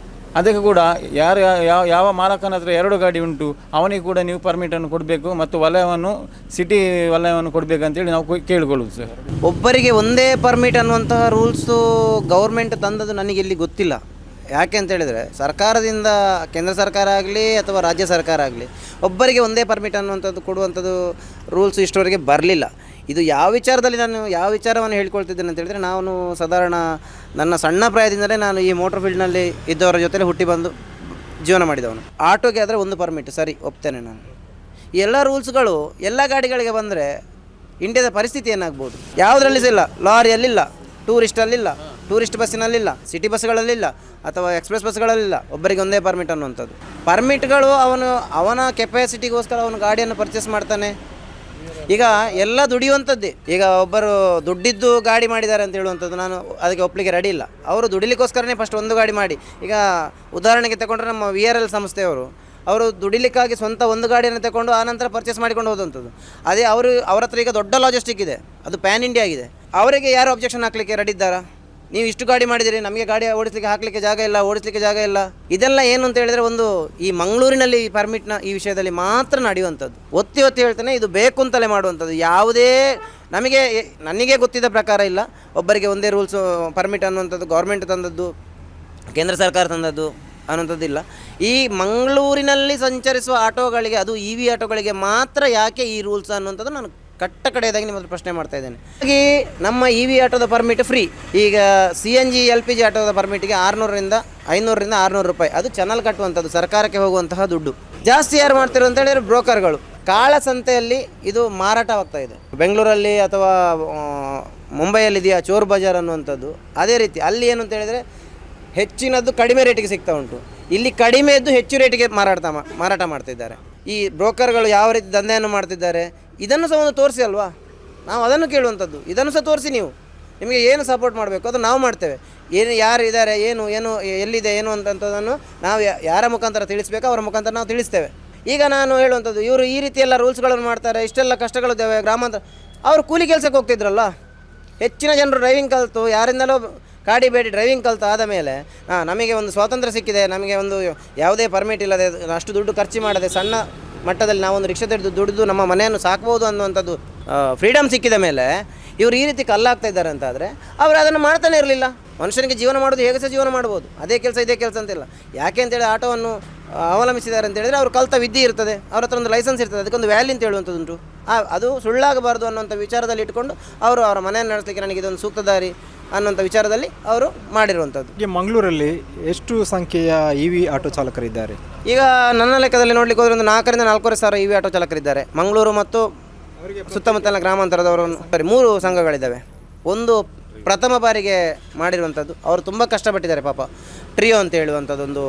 ಅದಕ್ಕೆ ಕೂಡ ಯಾವ ಮಾಲಕನ ಹತ್ರ 2 ಗಾಡಿ ಉಂಟು ಅವನಿಗೆ ಕೂಡ ನೀವು ಪರ್ಮಿಟನ್ನು ಕೊಡಬೇಕು ಮತ್ತು ವಲಯವನ್ನು ಸಿಟಿ ವಲಯವನ್ನು ಕೊಡಬೇಕಂತೇಳಿ ನಾವು ಕೇಳಿಕೊಳ್ಳುವುದು ಸರ್. ಒಬ್ಬರಿಗೆ ಒಂದೇ ಪರ್ಮಿಟ್ ಅನ್ನುವಂತಹ ರೂಲ್ಸು ಗೌರ್ಮೆಂಟ್ ತಂದದ್ದು ನನಗೆ ಇಲ್ಲಿ ಗೊತ್ತಿಲ್ಲ. ಯಾಕೆ ಅಂತ ಹೇಳಿದರೆ, ಸರ್ಕಾರದಿಂದ ಕೇಂದ್ರ ಸರ್ಕಾರ ಆಗಲಿ ಅಥವಾ ರಾಜ್ಯ ಸರ್ಕಾರ ಆಗಲಿ ಒಬ್ಬರಿಗೆ ಒಂದೇ ಪರ್ಮಿಟ್ ಅನ್ನುವಂಥದ್ದು ಕೊಡುವಂಥದ್ದು ರೂಲ್ಸ್ ಇಷ್ಟವರೆಗೆ ಬರಲಿಲ್ಲ. ಇದು ಯಾವ ವಿಚಾರದಲ್ಲಿ ನಾನು ಯಾವ ವಿಚಾರವನ್ನು ಹೇಳ್ಕೊಳ್ತಿದ್ದೇನೆ ಅಂತ ಹೇಳಿದರೆ, ನಾನು ಸಾಧಾರಣ ನನ್ನ ಸಣ್ಣ ಪ್ರಾಯದಿಂದಲೇ ನಾನು ಈ ಮೋಟ್ರ್ ಫೀಲ್ಡ್ನಲ್ಲಿ ಇದ್ದವರ ಜೊತೆ ಹುಟ್ಟಿ ಬಂದು ಜೀವನ ಮಾಡಿದವನು. ಆಟೋಗೆ ಆದರೆ ಒಂದು ಪರ್ಮಿಟ್, ಸರಿ ಒಪ್ತೇನೆ ನಾನು. ಈ ಎಲ್ಲ ರೂಲ್ಸ್ಗಳು ಎಲ್ಲ ಗಾಡಿಗಳಿಗೆ ಬಂದರೆ ಇಂಡಿಯಾದ ಪರಿಸ್ಥಿತಿ ಏನಾಗ್ಬೋದು? ಯಾವುದರಲ್ಲಿ ಇಲ್ಲ, ಲಾರಿಯಲ್ಲಿಲ್ಲ, ಟೂರಿಸ್ಟಲ್ಲಿಲ್ಲ, ಟೂರಿಸ್ಟ್ ಬಸ್ಸಿನಲ್ಲಿಲ್ಲ, ಸಿಟಿ ಬಸ್ಗಳಲ್ಲಿಲ್ಲ ಅಥವಾ ಎಕ್ಸ್ಪ್ರೆಸ್ ಬಸ್ಗಳಲ್ಲಿಲ್ಲ, ಒಬ್ಬರಿಗೆ ಒಂದೇ ಪರ್ಮಿಟ್ ಅನ್ನುವಂಥದ್ದು. ಪರ್ಮಿಟ್ಗಳು ಅವನ ಕೆಪಾಸಿಟಿಗೋಸ್ಕರ ಅವನು ಗಾಡಿಯನ್ನು ಪರ್ಚೇಸ್ ಮಾಡ್ತಾನೆ. ಈಗ ಎಲ್ಲ ದುಡಿಯುವಂಥದ್ದೇ. ಈಗ ಒಬ್ಬರು ದುಡ್ಡಿದ್ದು ಗಾಡಿ ಮಾಡಿದ್ದಾರೆ ಅಂತ ಹೇಳುವಂಥದ್ದು ನಾನು ಅದಕ್ಕೆ ಒಪ್ಪಲಿಕ್ಕೆ ರೆಡಿ ಇಲ್ಲ. ಅವರು ದುಡಿಲಿಕ್ಕೋಸ್ಕರನೇ ಫಸ್ಟ್ ಒಂದು ಗಾಡಿ ಮಾಡಿ, ಈಗ ಉದಾಹರಣೆಗೆ ತಗೊಂಡ್ರೆ ನಮ್ಮ VRL ಸಂಸ್ಥೆಯವರು ದುಡಿಲಿಕ್ಕಾಗಿ ಸ್ವಂತ ಒಂದು ಗಾಡಿಯನ್ನು ತಗೊಂಡು ಆನಂತರ ಪರ್ಚೇಸ್ ಮಾಡಿಕೊಂಡು ಹೋದಂಥದ್ದು. ಅದೇ ಅವ್ರ ಹತ್ರ ಈಗ ದೊಡ್ಡ ಲಾಜಿಸ್ಟಿಕ್ ಇದೆ, ಅದು ಪ್ಯಾನ್ ಇಂಡಿಯಾ ಆಗಿದೆ. ಅವರಿಗೆ ಯಾರು ಅಬ್ಜೆಕ್ಷನ್ ಹಾಕಲಿಕ್ಕೆ ರೆಡಿ ಇದ್ದಾರಾ? ನೀವು ಇಷ್ಟು ಗಾಡಿ ಮಾಡಿದಿರಿ, ನಮಗೆ ಗಾಡಿ ಓಡಿಸ್ಲಿಕ್ಕೆ ಜಾಗ ಇಲ್ಲ. ಇದೆಲ್ಲ ಏನು ಅಂತ ಹೇಳಿದರೆ, ಒಂದು ಈ ಮಂಗಳೂರಿನಲ್ಲಿ ಈ ಪರ್ಮಿಟ್ನ ಈ ವಿಷಯದಲ್ಲಿ ಮಾತ್ರ ನಡೆಯುವಂಥದ್ದು. ಒತ್ತಿ ಹೇಳ್ತಾನೆ, ಇದು ಬೇಕು ಅಂತಲೇ ಮಾಡುವಂಥದ್ದು. ಯಾವುದೇ ನನಗೆ ಗೊತ್ತಿದ್ದ ಪ್ರಕಾರ ಇಲ್ಲ ಒಬ್ಬರಿಗೆ ಒಂದೇ ರೂಲ್ಸು ಪರ್ಮಿಟ್ ಅನ್ನುವಂಥದ್ದು ಗೌರ್ಮೆಂಟ್ ತಂದದ್ದು, ಕೇಂದ್ರ ಸರ್ಕಾರ ತಂದದ್ದು ಅನ್ನುವಂಥದ್ದು ಇಲ್ಲ. ಈ ಮಂಗಳೂರಿನಲ್ಲಿ ಸಂಚರಿಸುವ ಆಟೋಗಳಿಗೆ, ಅದು EV ಆಟೋಗಳಿಗೆ ಮಾತ್ರ ಯಾಕೆ ಈ ರೂಲ್ಸ್ ಅನ್ನುವಂಥದ್ದು ನಾನು ಕಟ್ಟ ಕಡೆಯದಾಗಿ ನಿಮ್ಮ ಪ್ರಶ್ನೆ ಮಾಡ್ತಾ ಇದ್ದೇನೆ. ಹಾಗೆ ನಮ್ಮ EV ಆಟೋದ ಪರ್ಮಿಟ್ ಫ್ರೀ. ಈಗ CNG LPG ಆಟೋದ ಪರ್ಮಿಟ್ಗೆ 600ರಿಂದ 600 ರೂಪಾಯಿ, ಅದು ಚಾನಲ್ ಕಟ್ಟುವಂಥದ್ದು, ಸರ್ಕಾರಕ್ಕೆ ಹೋಗುವಂತಹ ದುಡ್ಡು. ಜಾಸ್ತಿ ಯಾರು ಮಾಡ್ತಿರೋ ಅಂತ ಹೇಳಿದರೆ ಬ್ರೋಕರ್ಗಳು. ಕಾಳಸಂತೆಯಲ್ಲಿ ಇದು ಮಾರಾಟವಾಗ್ತಾ ಇದೆ. ಬೆಂಗಳೂರಲ್ಲಿ ಅಥವಾ ಮುಂಬೈಯಲ್ಲಿದೆಯಾ ಚೋರ್ ಬಜಾರ್ ಅನ್ನುವಂಥದ್ದು, ಅದೇ ರೀತಿ ಅಲ್ಲಿ ಏನು ಅಂತ ಹೇಳಿದರೆ ಹೆಚ್ಚಿನದ್ದು ಕಡಿಮೆ ರೇಟಿಗೆ ಸಿಗ್ತಾ ಉಂಟು. ಇಲ್ಲಿ ಕಡಿಮೆಯದ್ದು ಹೆಚ್ಚು ರೇಟಿಗೆ ಮಾರಾಟ ಮಾಡ್ತಿದ್ದಾರೆ. ಈ ಬ್ರೋಕರ್ಗಳು ಯಾವ ರೀತಿ ದಂಧೆಯನ್ನು ಮಾಡ್ತಿದ್ದಾರೆ ಇದನ್ನು ಸಹ ಒಂದು ತೋರಿಸಿ ಅಲ್ವಾ, ನಾವು ಅದನ್ನು ಕೇಳುವಂಥದ್ದು. ಇದನ್ನು ಸಹ ತೋರಿಸಿ, ನಿಮಗೆ ಏನು ಸಪೋರ್ಟ್ ಮಾಡಬೇಕು ಅದು ನಾವು ಮಾಡ್ತೇವೆ. ಯಾರು ಇದ್ದಾರೆ, ಏನು ಎಲ್ಲಿದೆ ಏನು ಅಂತಂಥದ್ದನ್ನು ನಾವು ಯಾರ ಮುಖಾಂತರ ತಿಳಿಸ್ಬೇಕು ಅವರ ಮುಖಾಂತರ ನಾವು ತಿಳಿಸ್ತೇವೆ. ಈಗ ನಾನು ಹೇಳುವಂಥದ್ದು, ಇವರು ಈ ರೀತಿ ಎಲ್ಲ ರೂಲ್ಸ್ಗಳನ್ನು ಮಾಡ್ತಾರೆ, ಇಷ್ಟೆಲ್ಲ ಕಷ್ಟಗಳಿದ್ದಾವೆ. ಗ್ರಾಮಾಂತರ ಅವರು ಕೂಲಿ ಕೆಲಸಕ್ಕೆ ಹೋಗ್ತಿದ್ರಲ್ಲ, ಹೆಚ್ಚಿನ ಜನರು ಡ್ರೈವಿಂಗ್ ಕಲಿತು ಯಾರಿಂದಲೋ ಗಾಡಿ ಬೇಡಿ ಡ್ರೈವಿಂಗ್ ಕಲಿತು ಆದ ಮೇಲೆ ನಮಗೆ ಒಂದು ಸ್ವಾತಂತ್ರ್ಯ ಸಿಕ್ಕಿದೆ, ನಮಗೆ ಒಂದು ಯಾವುದೇ ಪರ್ಮಿಟ್ ಇಲ್ಲದೆ ಅಷ್ಟು ದುಡ್ಡು ಖರ್ಚು ಮಾಡದೆ ಸಣ್ಣ ಮಟ್ಟದಲ್ಲಿ ನಾವೊಂದು ರಿಕ್ಷಾ ದುಡಿದು ನಮ್ಮ ಮನೆಯನ್ನು ಸಾಕ್ಬೋದು ಅನ್ನುವಂಥದ್ದು ಫ್ರೀಡಮ್ ಸಿಕ್ಕಿದ ಮೇಲೆ ಇವರು ಈ ರೀತಿ ಕಲ್ಲಾಗ್ತಾ ಇದ್ದಾರೆ ಅಂತಾದರೆ ಅವರು ಅದನ್ನು ಮಾಡ್ತಾನೆ ಇರಲಿಲ್ಲ. ಮನುಷ್ಯನಿಗೆ ಜೀವನ ಮಾಡೋದು ಹೇಗೆ ಸಹ ಜೀವನ ಮಾಡ್ಬೋದು, ಅದೇ ಕೆಲಸ ಇದೇ ಕೆಲಸ ಅಂತಿಲ್ಲ. ಯಾಕೆ ಅಂತೇಳಿ ಆಟೋವನ್ನು ಅವಲಂಬಿಸಿದ್ದಾರೆ ಅಂತ ಹೇಳಿದರೆ ಅವ್ರ ಕಲಿತ ವಿದ್ಯೆ ಇರ್ತದೆ, ಅವ್ರ ಹತ್ರ ಒಂದು ಲೈಸೆನ್ಸ್ ಇರ್ತದೆ, ಅದಕ್ಕೊಂದು ವ್ಯಾಲ್ಯೂ ಅಂತ ಹೇಳುವಂಥದ್ದುಂಟು. ಅದು ಸುಳ್ಳಾಗಬಾರ್ದು ಅನ್ನೋಂಥ ವಿಚಾರದಲ್ಲಿ ಇಟ್ಕೊಂಡು ಅವರು ಅವರ ಮನೆಯನ್ನು ನಡೆಸಲಿಕ್ಕೆ ನನಗೆ ಇದೊಂದು ಸೂಕ್ತ ದಾರಿ ಅನ್ನೋಂಥ ವಿಚಾರದಲ್ಲಿ ಅವರು ಮಾಡಿರುವಂಥದ್ದು. ಈಗ ಮಂಗಳೂರಲ್ಲಿ ಎಷ್ಟು ಸಂಖ್ಯೆಯ EV ಆಟೋ ಚಾಲಕರಿದ್ದಾರೆ? ಈಗ ನನ್ನ ಲೆಕ್ಕದಲ್ಲಿ ನೋಡಲಿಕ್ಕೆ ಹೋದರೆ ಒಂದು 4ರಿಂದ 4.5 ಸಾವಿರ EV ಆಟೋ ಚಾಲಕರಿದ್ದಾರೆ. ಮಂಗಳೂರು ಮತ್ತು ಸುತ್ತಮುತ್ತಲಿನ ಗ್ರಾಮಾಂತರದವರು 3 ಸಂಘಗಳಿದ್ದಾವೆ. ಒಂದು ಪ್ರಥಮ ಬಾರಿಗೆ ಮಾಡಿರುವಂಥದ್ದು, ಅವರು ತುಂಬ ಕಷ್ಟಪಟ್ಟಿದ್ದಾರೆ ಪಾಪ. ಟ್ರಿಯೋ ಅಂತ ಹೇಳುವಂಥದ್ದೊಂದು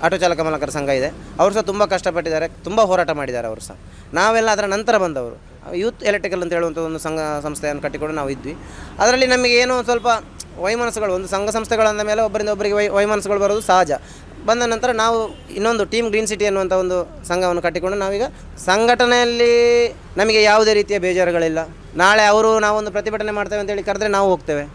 ಆಟೋ ಚಾಲಕ ಮಾಲಕರ ಸಂಘ ಇದೆ, ಅವರು ಸಹ ತುಂಬ ಕಷ್ಟಪಟ್ಟಿದ್ದಾರೆ, ತುಂಬ ಹೋರಾಟ ಮಾಡಿದ್ದಾರೆ ಅವರು ಸಹ. ನಾವೆಲ್ಲ ಅದರ ನಂತರ ಬಂದವರು. ಯೂತ್ ಎಲೆಕ್ಟ್ರಿಕಲ್ ಅಂತ ಹೇಳುವಂಥ ಒಂದು ಸಂಸ್ಥೆಯನ್ನು ಕಟ್ಟಿಕೊಂಡು ನಾವು ಇದ್ವಿ. ಅದರಲ್ಲಿ ನಮಗೆ ಏನೋ ಸ್ವಲ್ಪ ವೈಮನಸ್ಸುಗಳು, ಒಂದು ಸಂಘ ಸಂಸ್ಥೆಗಳಂದ ಮೇಲೆ ಒಬ್ಬರಿಂದ ಒಬ್ಬರಿಗೆ ವೈಮನಸ್ಸುಗಳು ಬರೋದು ಸಹಜ. ಬಂದ ನಂತರ ನಾವು ಇನ್ನೊಂದು ಟೀಮ್ ಗ್ರೀನ್ ಸಿಟಿ ಅನ್ನುವಂಥ ಒಂದು ಸಂಘವನ್ನು ಕಟ್ಟಿಕೊಂಡು ನಾವೀಗ ಸಂಘಟನೆಯಲ್ಲಿ ನಮಗೆ ಯಾವುದೇ ರೀತಿಯ ಬೇಜಾರುಗಳಿಲ್ಲ. ನಾಳೆ ನಾವೊಂದು ಪ್ರತಿಭಟನೆ ಮಾಡ್ತೇವೆ ಅಂತೇಳಿ ಕರೆದ್ರೆ ನಾವು ಹೋಗ್ತೇವೆ,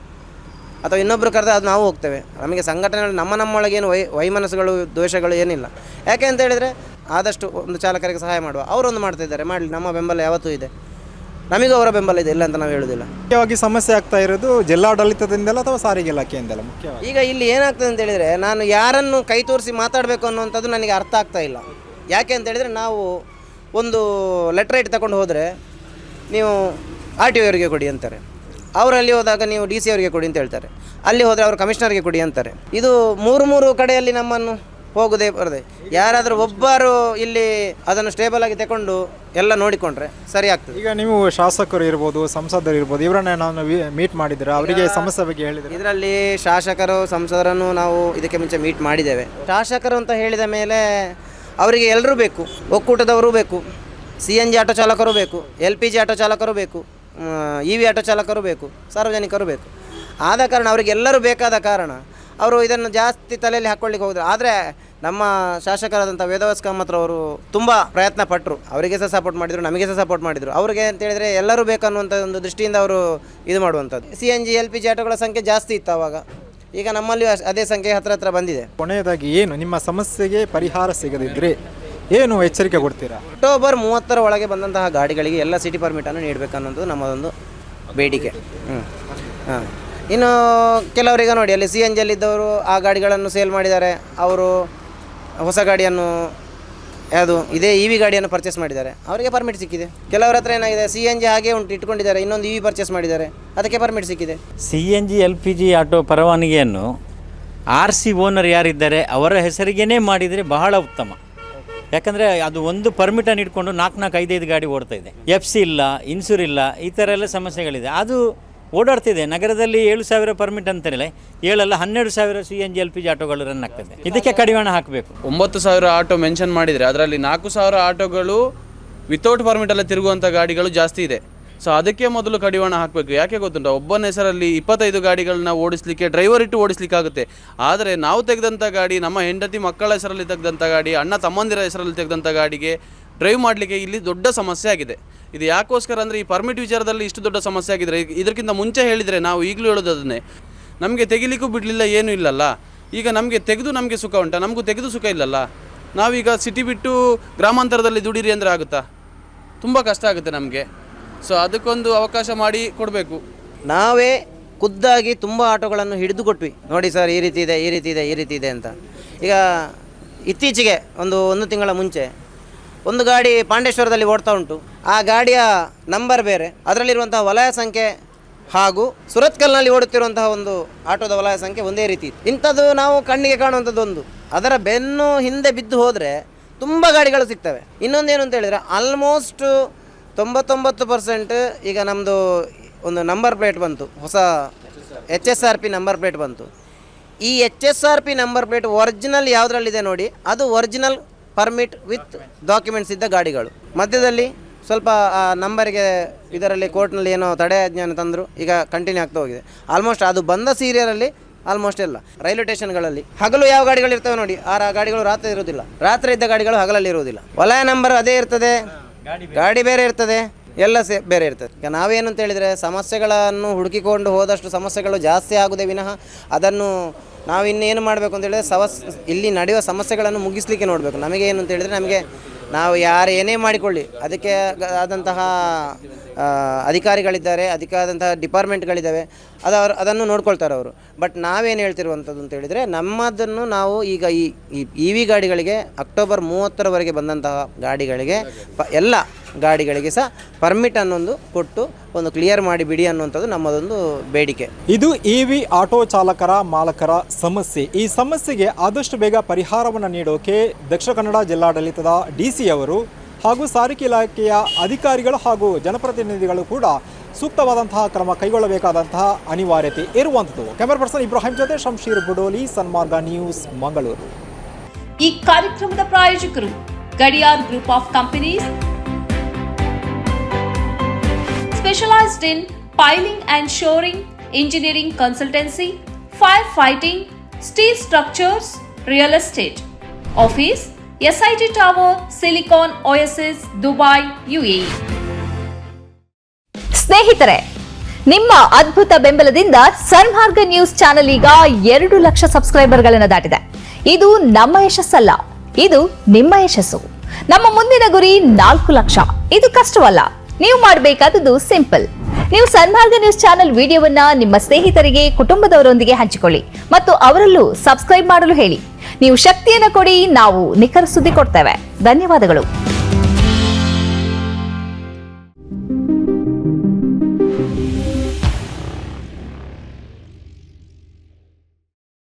ಅಥವಾ ಇನ್ನೊಬ್ಬರು ಕರೆದ್ರೆ ಅದು ನಾವು ಹೋಗ್ತೇವೆ. ನಮಗೆ ಸಂಘಟನೆಯಲ್ಲಿ ನಮ್ಮೊಳಗೇನು ವೈಮನಸ್ಸುಗಳು ದ್ವೇಷಗಳು ಏನಿಲ್ಲ. ಯಾಕೆ ಅಂತ ಹೇಳಿದರೆ ಆದಷ್ಟು ಒಂದು ಚಾಲಕರಿಗೆ ಸಹಾಯ ಮಾಡುವ, ಅವರೊಂದು ಮಾಡ್ತಿದ್ದಾರೆ, ಮಾಡಲಿ, ನಮ್ಮ ಬೆಂಬಲ ಯಾವತ್ತೂ ಇದೆ, ನಮಗೂ ಅವರ ಬೆಂಬಲ ಇದೆ, ಇಲ್ಲ ಅಂತ ನಾವು ಹೇಳೋದಿಲ್ಲ. ಮುಖ್ಯವಾಗಿ ಸಮಸ್ಯೆ ಆಗ್ತಾ ಇರೋದು ಜಿಲ್ಲಾಡಳಿತದಿಂದಲೇ ಅಥವಾ ಸಾರಿಗೆ ಇಲಾಖೆಯಿಂದಲೇ ಮುಖ್ಯವಾಗಿ? ಈಗ ಇಲ್ಲಿ ಏನಾಗ್ತದೆ ಅಂತ ಹೇಳಿದರೆ, ನಾನು ಯಾರನ್ನು ಕೈ ತೋರಿಸಿ ಮಾತಾಡಬೇಕು ಅನ್ನುವಂಥದ್ದು ನನಗೆ ಅರ್ಥ ಆಗ್ತಾ ಇಲ್ಲ. ಯಾಕೆ ಅಂತ ಹೇಳಿದರೆ, ನಾವು ಒಂದು ಲೆಟ್ರ್ ರೈಟ್ ತಗೊಂಡು ಹೋದರೆ ನೀವು RTO ಅವರಿಗೆ ಕೊಡಿ ಅಂತಾರೆ. ಅವರಲ್ಲಿ ಹೋದಾಗ ನೀವು ಡಿ ಸಿ ಅವರಿಗೆ ಕೊಡಿ ಅಂತ ಹೇಳ್ತಾರೆ, ಅಲ್ಲಿ ಹೋದರೆ ಅವರು ಕಮಿಷನರ್ಗೆ ಕೊಡಿ ಅಂತಾರೆ. ಇದು ಮೂರು ಕಡೆಯಲ್ಲಿ ನಮ್ಮನ್ನು ಹೋಗೋದೇ ಬರದೆ ಯಾರಾದರೂ ಒಬ್ಬರು ಇಲ್ಲಿ ಅದನ್ನು ಸ್ಟೇಬಲ್ ಆಗಿ ತಗೊಂಡು ಎಲ್ಲ ನೋಡಿಕೊಂಡ್ರೆ ಸರಿ ಆಗ್ತದೆ. ಈಗ ನೀವು ಶಾಸಕರು ಇರ್ಬೋದು, ಸಂಸದರು ಇರ್ಬೋದು, ಇವರನ್ನ ನಾನು ಮೀಟ್ ಮಾಡಿದ್ರೆ ಅವರಿಗೆ ಸಮಸ್ಯೆ ಬಗ್ಗೆ ಹೇಳಿದರೆ? ಇದರಲ್ಲಿ ಶಾಸಕರು ಸಂಸದರನ್ನು ನಾವು ಇದಕ್ಕೆ ಮುಂಚೆ ಮೀಟ್ ಮಾಡಿದ್ದೇವೆ. ಶಾಸಕರು ಅಂತ ಹೇಳಿದ ಮೇಲೆ ಅವರಿಗೆ ಎಲ್ಲರೂ ಬೇಕು, ಒಕ್ಕೂಟದವರು ಬೇಕು, CNG ಆಟೋ ಚಾಲಕರು ಬೇಕು, LPG ಆಟೋ ಚಾಲಕರು ಬೇಕು, EV ಆಟೋ ಚಾಲಕರು ಬೇಕು, ಸಾರ್ವಜನಿಕರು ಬೇಕು. ಆದ ಕಾರಣ ಅವರಿಗೆಲ್ಲರೂ ಬೇಕಾದ ಕಾರಣ ಅವರು ಇದನ್ನು ಜಾಸ್ತಿ ತಲೆಯಲ್ಲಿ ಹಾಕ್ಕೊಳ್ಳಿಕ್ಕೆ ಹೋದರು. ಆದರೆ ನಮ್ಮ ಶಾಸಕರಾದಂಥ ವೇದವ್ಯಾಸ್ ಕಾಮತ್ರವರು ತುಂಬ ಪ್ರಯತ್ನ ಪಟ್ಟರು, ಅವರಿಗೆ ಸಹ ಸಪೋರ್ಟ್ ಮಾಡಿದರು, ನಮಗೆ ಸಹ ಸಪೋರ್ಟ್ ಮಾಡಿದರು. ಅವ್ರಿಗೆ ಅಂತ ಹೇಳಿದರೆ ಎಲ್ಲರೂ ಬೇಕನ್ನುವಂಥ ಒಂದು ದೃಷ್ಟಿಯಿಂದ ಅವರು ಇದು ಮಾಡುವಂಥದ್ದು. CNG LPG ಆಟೋಗಳ ಸಂಖ್ಯೆ ಜಾಸ್ತಿ ಇತ್ತು ಆವಾಗ, ಈಗ ನಮ್ಮಲ್ಲಿ ಅದೇ ಸಂಖ್ಯೆ ಹತ್ರ ಬಂದಿದೆ. ಕೊನೆಯದಾಗಿ ಏನು ನಿಮ್ಮ ಸಮಸ್ಯೆಗೆ ಪರಿಹಾರ ಸಿಗದಿದ್ದರೆ ಏನು ಎಚ್ಚರಿಕೆ ಕೊಡ್ತೀರಾ? ಅಕ್ಟೋಬರ್ 30 ಒಳಗೆ ಬಂದಂತಹ ಗಾಡಿಗಳಿಗೆ ಎಲ್ಲ ಸಿಟಿ ಪರ್ಮಿಟನ್ನು ನೀಡಬೇಕನ್ನೋದು ನಮ್ಮದೊಂದು ಬೇಡಿಕೆ. ಹಾಂ, ಇನ್ನು ಕೆಲವರಿಗೆ ನೋಡಿ ಅಲ್ಲಿ CNG ಯಲ್ಲಿದ್ದವರು ಆ ಗಾಡಿಗಳನ್ನು ಸೇಲ್ ಮಾಡಿದ್ದಾರೆ, ಅವರು ಹೊಸ ಗಾಡಿಯನ್ನು ಯಾವುದು ಇದೇ EV ಗಾಡಿಯನ್ನು ಪರ್ಚೇಸ್ ಮಾಡಿದ್ದಾರೆ, ಅವರಿಗೆ ಪರ್ಮಿಟ್ ಸಿಕ್ಕಿದೆ. ಕೆಲವರ ಹತ್ರ ಏನಾಗಿದೆ CNG ಹಾಗೆ ಉಂಟು ಇಟ್ಕೊಂಡಿದ್ದಾರೆ, ಇನ್ನೊಂದು EV ಪರ್ಚೇಸ್ ಮಾಡಿದ್ದಾರೆ, ಅದಕ್ಕೆ ಪರ್ಮಿಟ್ ಸಿಕ್ಕಿದೆ. CNG LPG ಆಟೋ ಪರವಾನಗಿಯನ್ನು RC ಓನರ್ ಯಾರಿದ್ದಾರೆ ಅವರ ಹೆಸರಿಗೇ ಮಾಡಿದರೆ ಬಹಳ ಉತ್ತಮ. ಯಾಕಂದರೆ ಅದು ಒಂದು ಪರ್ಮಿಟನ್ನು ಇಟ್ಕೊಂಡು 4-5 ಗಾಡಿ ಓಡ್ತಾ ಇದೆ, FC ಇಲ್ಲ, ಇನ್ಸೂರ್ ಇಲ್ಲ, ಈ ಥರ ಎಲ್ಲ ಸಮಸ್ಯೆಗಳಿದೆ. ಅದು ಓಡಾಡ್ತಿದೆ ನಗರದಲ್ಲಿ 7,000 ಪರ್ಮಿಟ್ ಅಂತಾರಲ್ಲ, 12,000 CNG LPG ಆಟೋಗಳು ರನ್ ಆಗ್ತದೆ. ಇದಕ್ಕೆ ಕಡಿವಾಣ ಹಾಕಬೇಕು. 9,000 ಆಟೋ ಮೆನ್ಷನ್ ಮಾಡಿದರೆ ಅದರಲ್ಲಿ 4,000 ಆಟೋಗಳು ವಿತೌಟ್ ಪರ್ಮಿಟಲ್ಲೇ ತಿರುಗುವಂಥ ಗಾಡಿಗಳು ಜಾಸ್ತಿ ಇದೆ. ಸೊ ಅದಕ್ಕೆ ಮೊದಲು ಕಡಿವಾಣ ಹಾಕಬೇಕು. ಯಾಕೆ ಗೊತ್ತುಂಟ, ಒಬ್ಬನ ಹೆಸರಲ್ಲಿ 25 ಗಾಡಿಗಳನ್ನ ಓಡಿಸಲಿಕ್ಕೆ ಡ್ರೈವರ್ ಇಟ್ಟು ಓಡಿಸ್ಲಿಕ್ಕಾಗುತ್ತೆ. ಆದರೆ ನಾವು ತೆಗೆದಂಥ ಗಾಡಿ, ನಮ್ಮ ಹೆಂಡತಿ ಮಕ್ಕಳ ಹೆಸರಲ್ಲಿ ತೆಗೆದಂಥ ಗಾಡಿ, ಅಣ್ಣ ತಮ್ಮಂದಿರ ಹೆಸರಲ್ಲಿ ತೆಗೆದಂಥ ಗಾಡಿಗೆ ಡ್ರೈವ್ ಮಾಡಲಿಕ್ಕೆ ಇಲ್ಲಿ ದೊಡ್ಡ ಸಮಸ್ಯೆ ಆಗಿದೆ. ಇದು ಯಾಕೋಸ್ಕರ ಅಂದರೆ ಈ ಪರ್ಮಿಟ್ ವಿಚಾರದಲ್ಲಿ ಇಷ್ಟು ದೊಡ್ಡ ಸಮಸ್ಯೆ ಆಗಿದ್ರೆ ಇದಕ್ಕಿಂತ ಮುಂಚೆ ಹೇಳಿದರೆ ನಾವು ಈಗಲೂ ಹೇಳೋದು ಅದನ್ನೇ, ನಮಗೆ ತೆಗಿಲಿಕ್ಕೂ ಬಿಡಲಿಲ್ಲ, ಏನೂ ಇಲ್ಲಲ್ಲ. ಈಗ ನಮಗೆ ತೆಗೆದು ನಮಗೆ ಸುಖ ಉಂಟಾ? ನಮಗೂ ತೆಗೆದು ಸುಖ ಇಲ್ಲಲ್ಲ. ನಾವೀಗ ಸಿಟಿ ಬಿಟ್ಟು ಗ್ರಾಮಾಂತರದಲ್ಲಿ ದುಡೀರಿ ಅಂದರೆ ಆಗುತ್ತಾ? ತುಂಬ ಕಷ್ಟ ಆಗುತ್ತೆ ನಮಗೆ. ಸೊ ಅದಕ್ಕೊಂದು ಅವಕಾಶ ಮಾಡಿ ಕೊಡಬೇಕು. ನಾವೇ ಖುದ್ದಾಗಿ ತುಂಬ ಆಟೋಗಳನ್ನು ಹಿಡಿದು ಕೊಟ್ವಿ, ನೋಡಿ ಸರ್ ಈ ರೀತಿ ಇದೆ, ಈ ರೀತಿ ಇದೆ, ಈ ರೀತಿ ಇದೆ ಅಂತ. ಈಗ ಇತ್ತೀಚೆಗೆ ಒಂದು ತಿಂಗಳ ಮುಂಚೆ ಒಂದು ಗಾಡಿ ಪಾಂಡೇಶ್ವರದಲ್ಲಿ ಓಡ್ತಾ ಉಂಟು. ಆ ಗಾಡಿಯ ನಂಬರ್ ಬೇರೆ, ಅದರಲ್ಲಿರುವಂತಹ ವಲಯ ಸಂಖ್ಯೆ ಹಾಗೂ ಸುರತ್ಕಲ್ನಲ್ಲಿ ಓಡುತ್ತಿರುವಂತಹ ಒಂದು ಆಟೋದ ವಲಯ ಸಂಖ್ಯೆ ಒಂದೇ ರೀತಿ. ಇಂಥದ್ದು ನಾವು ಕಣ್ಣಿಗೆ ಕಾಣುವಂಥದ್ದು ಒಂದು. ಅದರ ಬೆನ್ನು ಹಿಂದೆ ಬಿದ್ದು ಹೋದರೆ ತುಂಬ ಗಾಡಿಗಳು ಸಿಗ್ತವೆ. ಇನ್ನೊಂದೇನು ಅಂತ ಹೇಳಿದರೆ ಆಲ್ಮೋಸ್ಟ್ 99% ಈಗ ನಮ್ಮದು ಒಂದು ನಂಬರ್ ಪ್ಲೇಟ್ ಬಂತು, ಹೊಸ HSRP ನಂಬರ್ ಪ್ಲೇಟ್ ಬಂತು. ಈ HSRP ನಂಬರ್ ಪ್ಲೇಟ್ ಒರಿಜಿನಲ್ ಯಾವುದರಲ್ಲಿದೆ ನೋಡಿ, ಅದು ಒರಿಜಿನಲ್ ಪರ್ಮಿಟ್ ವಿತ್ ಡಾಕ್ಯುಮೆಂಟ್ಸ್ ಇದ್ದ ಗಾಡಿಗಳು. ಮಧ್ಯದಲ್ಲಿ ಸ್ವಲ್ಪ ಆ ನಂಬರಿಗೆ ಇದರಲ್ಲಿ ಕೋರ್ಟ್ನಲ್ಲಿ ಏನೋ ತಡೆಯಾಜ್ಞಾನ ತಂದರು, ಈಗ ಕಂಟಿನ್ಯೂ ಆಗ್ತಾ ಹೋಗಿದೆ. ಆಲ್ಮೋಸ್ಟ್ ಅದು ಬಂದ ಸೀರಿಯಲಲ್ಲಿ ಆಲ್ಮೋಸ್ಟ್ ಎಲ್ಲ ರೈಲ್ವೆ ಸ್ಟೇಷನ್ಗಳಲ್ಲಿ ಹಗಲು ಯಾವ ಗಾಡಿಗಳು ಇರ್ತವೆ ನೋಡಿ, ಆ ಗಾಡಿಗಳು ರಾತ್ರಿ ಇರೋದಿಲ್ಲ, ರಾತ್ರಿ ಇದ್ದ ಗಾಡಿಗಳು ಹಗಲಲ್ಲಿ ಇರುವುದಿಲ್ಲ. ವಲಯ ನಂಬರ್ ಅದೇ ಇರ್ತದೆ, ಗಾಡಿ ಬೇರೆ ಇರ್ತದೆ, ಎಲ್ಲ ಬೇರೆ ಇರ್ತದೆ. ಈಗ ನಾವೇನು ಅಂತ ಹೇಳಿದರೆ ಸಮಸ್ಯೆಗಳನ್ನು ಹುಡುಕಿಕೊಂಡು ಹೋದಷ್ಟು ಸಮಸ್ಯೆಗಳು ಜಾಸ್ತಿ ಆಗುವುದೇ ವಿನಃ ಅದನ್ನು ನಾವು ಇನ್ನೇನು ಮಾಡಬೇಕು ಅಂತ ಹೇಳಿದರೆ ಇಲ್ಲಿ ನಡೆಯುವ ಸಮಸ್ಯೆಗಳನ್ನು ಮುಗಿಸ್ಲಿಕ್ಕೆ ನೋಡಬೇಕು. ನಮಗೆ ಏನು ಅಂತ ಹೇಳಿದರೆ, ನಮಗೆ ನಾವು ಯಾರು ಏನೇ ಮಾಡಿಕೊಳ್ಳಿ ಅದಕ್ಕೆ ಆದಂತಹ ಅಧಿಕಾರಿಗಳಿದ್ದಾರೆ, ಅದಕ್ಕಾದಂತಹ ಡಿಪಾರ್ಟ್ಮೆಂಟ್ಗಳಿದ್ದಾವೆ, ಅದನ್ನು ನೋಡ್ಕೊಳ್ತಾರೆ ಅವರು. ಬಟ್ ನಾವೇನು ಹೇಳ್ತಿರುವಂಥದ್ದು ಅಂತ ಹೇಳಿದರೆ, ನಮ್ಮದನ್ನು ನಾವು ಈಗ ಈ EV ಗಾಡಿಗಳಿಗೆ ಅಕ್ಟೋಬರ್ 30ರವರೆಗೆ ಬಂದಂತಹ ಗಾಡಿಗಳಿಗೆ ಎಲ್ಲ ಗಾಡಿಗಳಿಗೆ ಸಹ ಪರ್ಮಿಟ್ ಅನ್ನೊಂದು ಕೊಟ್ಟು ಒಂದು ಕ್ಲಿಯರ್ ಮಾಡಿ ಬಿಡಿ ಅನ್ನುವಂಥದ್ದು ನಮ್ಮದೊಂದು ಬೇಡಿಕೆ. ಇದು EV ಆಟೋ ಚಾಲಕರ ಮಾಲಕರ ಸಮಸ್ಯೆ. ಈ ಸಮಸ್ಯೆಗೆ ಆದಷ್ಟು ಬೇಗ ಪರಿಹಾರವನ್ನು ನೀಡೋಕೆ ದಕ್ಷಿಣ ಕನ್ನಡ ಜಿಲ್ಲಾಡಳಿತದ DC ಅವರು ಹಾಗೂ ಸಾರಿಗೆ ಇಲಾಖೆಯ ಅಧಿಕಾರಿಗಳು ಹಾಗೂ ಜನಪ್ರತಿನಿಧಿಗಳು ಕೂಡ ಸೂಕ್ತವಾದಂತಹ ಕ್ರಮ ಕೈಗೊಳ್ಳಬೇಕಾದಂತಹ ಅನಿವಾರ್ಯತೆ ಇರುವಂಥದ್ದು. ಕ್ಯಾಮರಾ ಪರ್ಸನ್ ಇಬ್ರಾಹಿಂ ಜೊತೆ ಶಂಶೀರ್ ಬುಡೋಲಿ, ಸನ್ಮಾರ್ಗ ನ್ಯೂಸ್, ಮಂಗಳೂರು. ಈ ಕಾರ್ಯಕ್ರಮದ ಪ್ರಾಯೋಜಕರು Gadiyar group of companies, specialized in piling and shoring, engineering consultancy, firefighting, steel structures, real estate. Office SIT Tower, Silicon Oasis, Dubai, UAE. ಸ್ನೇಹಿತರೆ, ನಿಮ್ಮ ಅದ್ಭುತ ಬೆಂಬಲದಿಂದ ಸನ್ಮಾರ್ಗ ನ್ಯೂಸ್ ಚಾನೆಲ್ ಈಗ 2 ಲಕ್ಷ ಸಬ್ಸ್ಕ್ರೈಬರ್ಗಳನ್ನು ದಾಟಿದೆ. ಇದು ನಮ್ಮ ಯಶಸ್ಸಲ್ಲ, ಇದು ನಿಮ್ಮ ಯಶಸ್ಸು. ನಮ್ಮ ಮುಂದಿನ ಗುರಿ 4 ಲಕ್ಷ. ಇದು ಕಷ್ಟವಲ್ಲ, ನೀವು ಮಾಡಬೇಕಾದದ್ದು ಸಿಂಪಲ್. ನೀವು ಸನ್ಮಾರ್ಗ ನ್ಯೂಸ್ ಚಾನೆಲ್ ವಿಡಿಯೋವನ್ನ ನಿಮ್ಮ ಸ್ನೇಹಿತರಿಗೆ, ಕುಟುಂಬದವರೊಂದಿಗೆ ಹಂಚಿಕೊಳ್ಳಿ ಮತ್ತು ಅವರಲ್ಲೂ ಸಬ್ಸ್ಕ್ರೈಬ್ ಮಾಡಲು ಹೇಳಿ. ನೀವು ಶಕ್ತಿಯನ್ನು ಕೊಡಿ, ನಾವು ನಿಖರ ಸುದ್ದಿ ಕೊಡ್ತೇವೆ. ಧನ್ಯವಾದಗಳು.